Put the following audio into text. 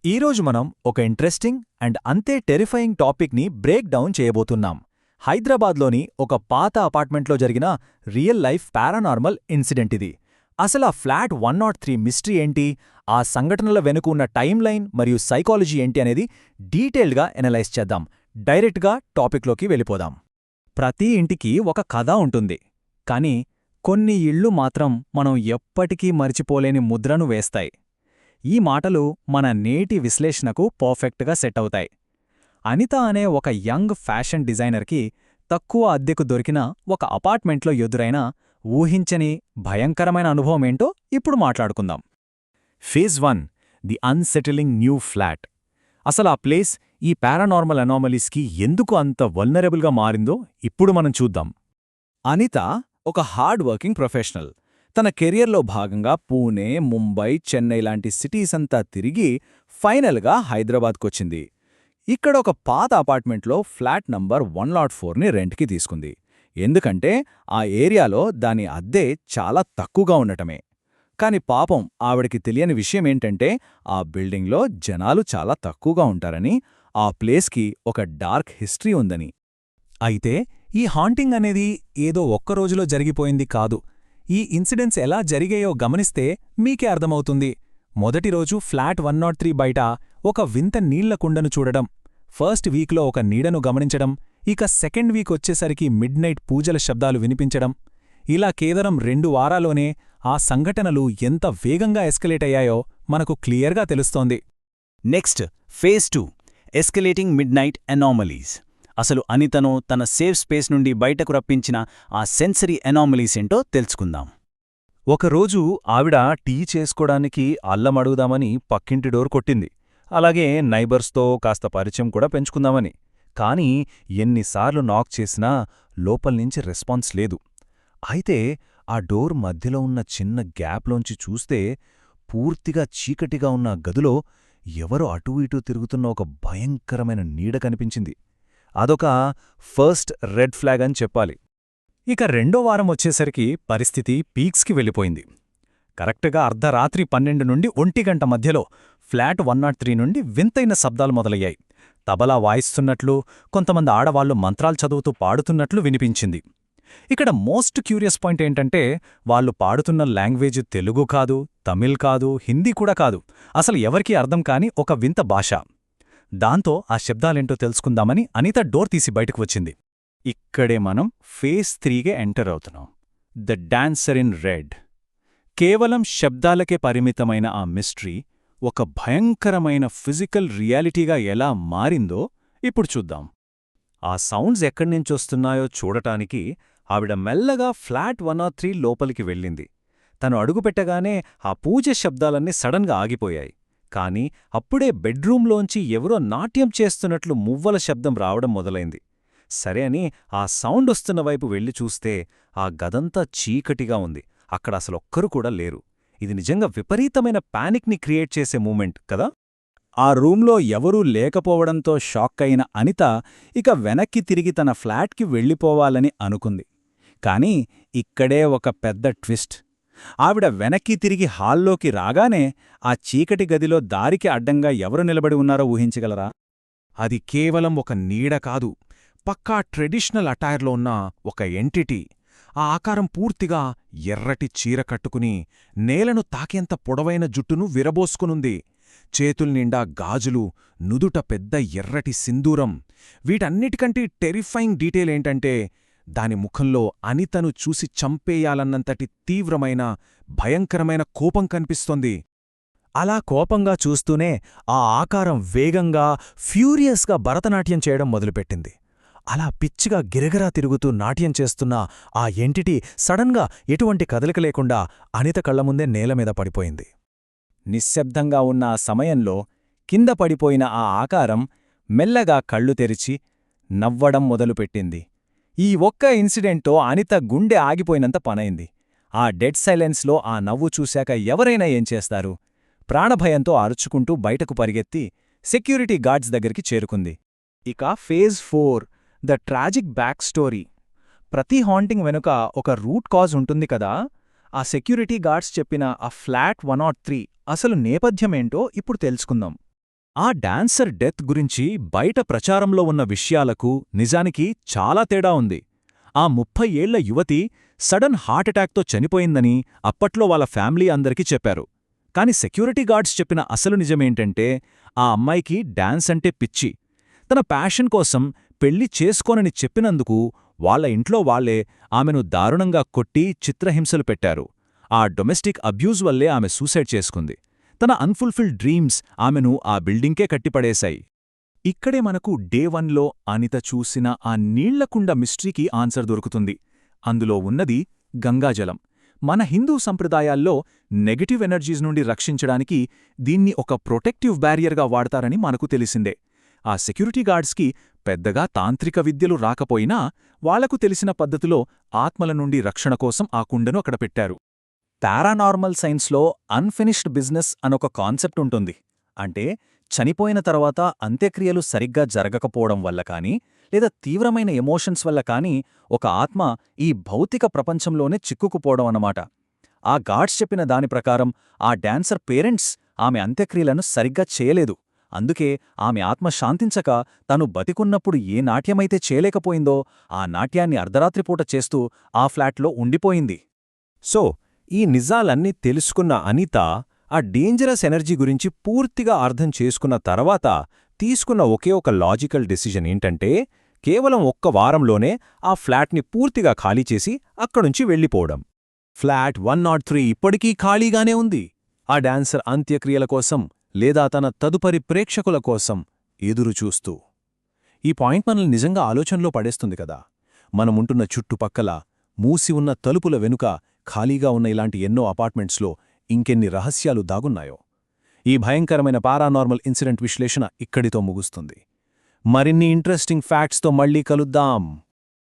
ఈరోజు మనం ఒక ఇంట్రెస్టింగ్ అండ్ అంతే టెరిఫయింగ్ టాపిక్ని బ్రేక్ డౌన్ చేయబోతున్నాం. హైదరాబాద్లోని ఒక పాత అపార్ట్మెంట్లో జరిగిన రియల్ లైఫ్ పారానార్మల్ ఇన్సిడెంట్ ఇది. అసలా ఫ్లాట్ 103 మిస్టరీ ఏంటి, ఆ సంఘటనల వెనుక ఉన్న టైమ్ లైన్ మరియు సైకాలజీ ఏంటి అనేది డీటెయిల్డ్గా ఎనలైజ్ చేద్దాం. డైరెక్ట్గా టాపిక్లోకి వెళ్ళిపోదాం. ప్రతి ఇంటికి ఒక కథ ఉంటుంది, కానీ కొన్ని ఇళ్ళు మాత్రం మనం ఎప్పటికీ మరిచిపోలేని ముద్రను వేస్తాయి. ఈ మాటలు మన నేటి విశ్లేషణకు పర్ఫెక్ట్గా సెట్ అవుతాయి. అనిత అనే ఒక యంగ్ ఫ్యాషన్ డిజైనర్కి తక్కువ అద్దెకు దొరికిన ఒక అపార్ట్మెంట్లో ఎదురైన ఊహించని భయంకరమైన అనుభవమేంటో ఇప్పుడు మాట్లాడుకుందాం. Phase 1, the unsettling new flat. అసలు ఆ ప్లేస్ ఈ పారానార్మల్ అనామలీస్కి ఎందుకు అంత వల్నరబుల్గా మారిందో ఇప్పుడు మనం చూద్దాం. అనిత ఒక హార్డ్ వర్కింగ్ ప్రొఫెషనల్. తన కెరియర్లో భాగంగా పూణే, ముంబై, చెన్నై లాంటి సిటీస్ అంతా తిరిగి ఫైనల్గా హైదరాబాద్కొచ్చింది. ఇక్కడ ఒక పాత అపార్ట్మెంట్లో ఫ్లాట్ నంబర్ 104ని రెంట్కి తీసుకుంది. ఎందుకంటే ఆ ఏరియాలో దాని అద్దె చాలా తక్కువగా ఉండటమే. కాని పాపం ఆవిడకి తెలియని విషయమేంటంటే ఆ బిల్డింగ్లో జనాలు చాలా తక్కువగా ఉంటారని, ఆ ప్లేస్కి ఒక డార్క్ హిస్టరీ ఉందని. అయితే ఈ హాంటింగ్ అనేది ఏదో ఒక్కరోజులో జరిగిపోయింది కాదు. ఈ ఇన్సిడెంట్స్ ఎలా జరిగాయో గమనిస్తే మీకే అర్థమవుతుంది. మొదటి రోజు ఫ్లాట్ 103 బయట ఒక వింత నీళ్ల కుండను చూడడం, ఫస్ట్ వీక్లో ఒక నీడను గమనించడం, ఇక సెకండ్ వీక్ వచ్చేసరికి మిడ్ నైట్ పూజల శబ్దాలు వినిపించడం, ఇలా కేవలం 2 వారాల్లోనే ఆ సంఘటనలు ఎంత వేగంగా ఎస్కలేట్ అయ్యాయో మనకు క్లియర్గా తెలుస్తోంది. Next phase 2, escalating mid night anomalies. అసలు అనితను తన సేఫ్ స్పేస్ నుండి బయటకు రప్పించిన ఆ సెన్సరీ అనామలీస్ ఏంటో తెలుసుకుందాం. ఒకరోజు ఆవిడ టీ చేసుకోడానికి అల్లం అడుగుదామని పక్కింటి డోర్ కొట్టింది. అలాగే నైబర్స్తో కాస్త పరిచయం కూడా పెంచుకుందామని. కానీ ఎన్నిసార్లు నాక్ చేసినా లోపల్నించి రెస్పాన్స్ లేదు. అయితే ఆ డోర్ మధ్యలో ఉన్న చిన్న గ్యాప్లోంచి చూస్తే పూర్తిగా చీకటిగా ఉన్న గదిలో ఎవరో అటూ ఇటూ తిరుగుతున్న ఒక భయంకరమైన నీడ కనిపించింది. అదొక ఫస్ట్ రెడ్ ఫ్లాగ్ అని చెప్పాలి. ఇక రెండో వారం వచ్చేసరికి పరిస్థితి పీక్స్కి వెళ్ళిపోయింది. కరెక్ట్గా అర్ధరాత్రి 12 నుండి 1 గంట మధ్యలో ఫ్లాట్ 103 నుండి వింతైన శబ్దాలు మొదలయ్యాయి. తబలా వాయిస్తున్నట్లు, కొంతమంది ఆడవాళ్లు మంత్రాలు చదువుతూ పాడుతున్నట్లు వినిపించింది. ఇక్కడ మోస్ట్ క్యూరియస్ పాయింట్ ఏంటంటే వాళ్ళు పాడుతున్న లాంగ్వేజ్ తెలుగు కాదు, తమిళ్ కాదు, హిందీ కూడా కాదు. అసలు ఎవరికీ అర్థం కాని ఒక వింత భాష. దాంతో ఆ శబ్దాలేంటో తెలుసుకుందామని అనిత డోర్ తీసి బయటకు వచ్చింది. ఇక్కడే మనం ఫేజ్ 3గే ఎంటర్ అవుతున్నాం. The dancer in red. కేవలం శబ్దాలకే పరిమితమైన ఆ మిస్టరీ ఒక భయంకరమైన ఫిజికల్ రియాలిటీగా ఎలా మారిందో ఇప్పుడు చూద్దాం. ఆ సౌండ్స్ ఎక్కడ్నించొస్తున్నాయో చూడటానికి ఆవిడ మెల్లగా ఫ్లాట్ 103 లోపలికి వెళ్ళింది. తను అడుగుపెట్టగానే ఆ పూజ శబ్దాలన్నీ సడన్గా ఆగిపోయాయి. కాని అప్పుడే బెడ్రూంలోంచి ఎవరో నాట్యం చేస్తున్నట్లు మువ్వల శబ్దం రావడం మొదలైంది. సరే అని ఆ సౌండ్ వస్తున్న వైపు వెళ్ళి చూస్తే ఆ గదంతా చీకటిగా ఉంది. అక్కడ అసలొక్కరు కూడా లేరు. ఇది నిజంగా విపరీతమైన పానిక్ని క్రియేట్ చేసే మూమెంట్ కదా. ఆ రూంలో ఎవరూ లేకపోవడంతో షాక్ అయిన అనిత ఇక వెనక్కి తిరిగి తన ఫ్లాట్కి వెళ్ళిపోవాలని అనుకుంది. కాని ఇక్కడే ఒక పెద్ద ట్విస్ట్. ఆవిడ వెనక్కి తిరిగి హాల్లోకి రాగానే ఆ చీకటి గదిలో దారికి అడ్డంగా ఎవరు నిలబడి ఉన్నారో ఊహించగలరా? అది కేవలం ఒక నీడ కాదు, పక్కా ట్రెడిషనల్ అటైర్లో ఉన్న ఒక ఎంటిటీ. ఆ ఆకారం పూర్తిగా ఎర్రటి చీర కట్టుకుని నేలను తాకేంత పొడవైన జుట్టును విరబోసుకునుంది. చేతుల్నిండా గాజులు, నుదుట పెద్ద ఎర్రటి సింధూరం. వీటన్నిటికంటే టెరిఫైయింగ్ డీటెయిల్ ఏంటంటే దాని ముఖంలో అనితను చూసి చంపేయాలన్నంతటి తీవ్రమైన, భయంకరమైన కోపం కనిపిస్తోంది. అలా కోపంగా చూస్తూనే ఆ ఆకారం వేగంగా, ఫ్యూరియస్గా భరతనాట్యం చేయడం మొదలుపెట్టింది. అలా పిచ్చిగా గిరగిరా తిరుగుతూ నాట్యం చేస్తున్న ఆ ఎంటిటీ సడన్గా ఎటువంటి కదలిక లేకుండా అనిత కళ్లముందే నేలమీద పడిపోయింది. నిశ్శబ్దంగా ఉన్న ఆ సమయంలో కింద పడిపోయిన ఆ ఆకారం మెల్లగా కళ్ళు తెరిచి నవ్వడం మొదలుపెట్టింది. ఈ ఒక్క ఇన్సిడెంట్తో అనిత గుండె ఆగిపోయినంత పనైంది. ఆ డెడ్ సైలెన్స్లో ఆ నవ్వు చూశాక ఎవరైనా ఏం చేస్తారు? ప్రాణభయంతో అరుచుకుంటూ బయటకు పరిగెత్తి సెక్యూరిటీ గార్డ్స్ దగ్గరికి చేరుకుంది. ఇక phase 4, the tragic back story. ప్రతి హాంటింగ్ వెనుక ఒక రూట్ కాజ్ ఉంటుంది కదా. ఆ సెక్యూరిటీ గార్డ్స్ చెప్పిన ఆ ఫ్లాట్ 103 అసలు నేపథ్యమేంటో ఇప్పుడు తెలుసుకుందాం. ఆ డాన్సర్ డెత్ గురించి బయట ప్రచారంలో ఉన్న విషయాలకు నిజానికి చాలా తేడా ఉంది. ఆ 30 ఏళ్ల యువతి సడన్ హార్టెటాక్తో చనిపోయిందని అప్పట్లో వాళ్ళ ఫ్యామిలీ అందరికీ చెప్పారు. కాని సెక్యూరిటీ గార్డ్స్ చెప్పిన అసలు నిజమేంటంటే ఆ అమ్మాయికి డాన్స్ అంటే పిచ్చి. తన ప్యాషన్ కోసం పెళ్లి చేసుకోనని చెప్పినందుకు వాళ్ళ ఇంట్లో వాళ్లే ఆమెను దారుణంగా కొట్టి చిత్రహింసలు పెట్టారు. ఆ డొమెస్టిక్ అబ్యూజ్ వల్లే ఆమె సూసైడ్ చేసుకుంది. తన అన్ఫుల్ఫిల్డ్ డ్రీమ్స్ ఆమెను ఆ బిల్డింగ్కే కట్టిపడేశాయి. ఇక్కడే మనకు డే 1లో అనిత చూసిన ఆ నీళ్లకుండ మిస్టరీకి ఆన్సర్ దొరుకుతుంది. అందులో ఉన్నది గంగాజలం. మన హిందూ సంప్రదాయాల్లో నెగటివ్ ఎనర్జీస్ నుండి రక్షించడానికి దీన్ని ఒక ప్రొటెక్టివ్ బ్యారియర్గా వాడతారని మనకు తెలిసిందే. ఆ సెక్యూరిటీ గార్డ్స్కి పెద్దగా తాంత్రిక విద్యలు రాకపోయినా వాళ్లకు తెలిసిన పద్ధతిలో ఆత్మల నుండి రక్షణ కోసం ఆ కుండను అక్కడ పెట్టారు. పారానార్మల్ సైన్స్లో అన్ఫినిష్డ్ బిజినెస్ అనొక కాన్సెప్ట్ ఉంటుంది. అంటే చనిపోయిన తర్వాత అంత్యక్రియలు సరిగ్గా జరగకపోవడం వల్ల కానీ లేదా తీవ్రమైన ఎమోషన్స్ వల్ల కానీ ఒక ఆత్మ ఈ భౌతిక ప్రపంచంలోనే చిక్కుకుపోవడం అన్నమాట. ఆ గాడ్స్ చెప్పిన దాని ప్రకారం ఆ డాన్సర్ పేరెంట్స్ ఆమె అంత్యక్రియలను సరిగ్గా చేయలేదు. అందుకే ఆమె ఆత్మ శాంతించక తను బతికున్నప్పుడు ఏ నాట్యమైతే చేయలేకపోయిందో ఆ నాట్యాన్ని అర్ధరాత్రిపూట చేస్తూ ఆ ఫ్లాట్లో ఉండిపోయింది. సో ఈ నిజాలన్నీ తెలుసుకున్న అనిత ఆ డేంజరస్ ఎనర్జీ గురించి పూర్తిగా అర్థం చేసుకున్న తర్వాత తీసుకున్న ఒకే ఒక లాజికల్ డెసిషన్ ఏంటంటే కేవలం 1 వారంలోనే ఆ ఫ్లాట్ని పూర్తిగా ఖాళీ చేసి అక్కడుంచి వెళ్ళిపోవడం. ఫ్లాట్ 103 ఇప్పటికీ ఖాళీగానే ఉంది. ఆ డాన్సర్ అంత్యక్రియల కోసం లేదా తన తదుపరి ప్రేక్షకుల కోసం ఎదురుచూస్తూ. ఈ పాయింట్ మనల్ని నిజంగా ఆలోచనలో పడేస్తుంది కదా. మనముంటున్న చుట్టుపక్కల మూసి ఉన్న తలుపుల వెనుక ఖాళీగా ఉన్న ఇలాంటి ఎన్నో అపార్ట్మెంట్స్లో ఇంకెన్ని రహస్యాలు దాగున్నాయో. ఈ భయంకరమైన పారానార్మల్ ఇన్సిడెంట్ విశ్లేషణ ఇక్కడితో ముగుస్తుంది. మరిన్ని ఇంట్రెస్టింగ్ ఫ్యాక్ట్స్తో మళ్ళీ కలుద్దాం.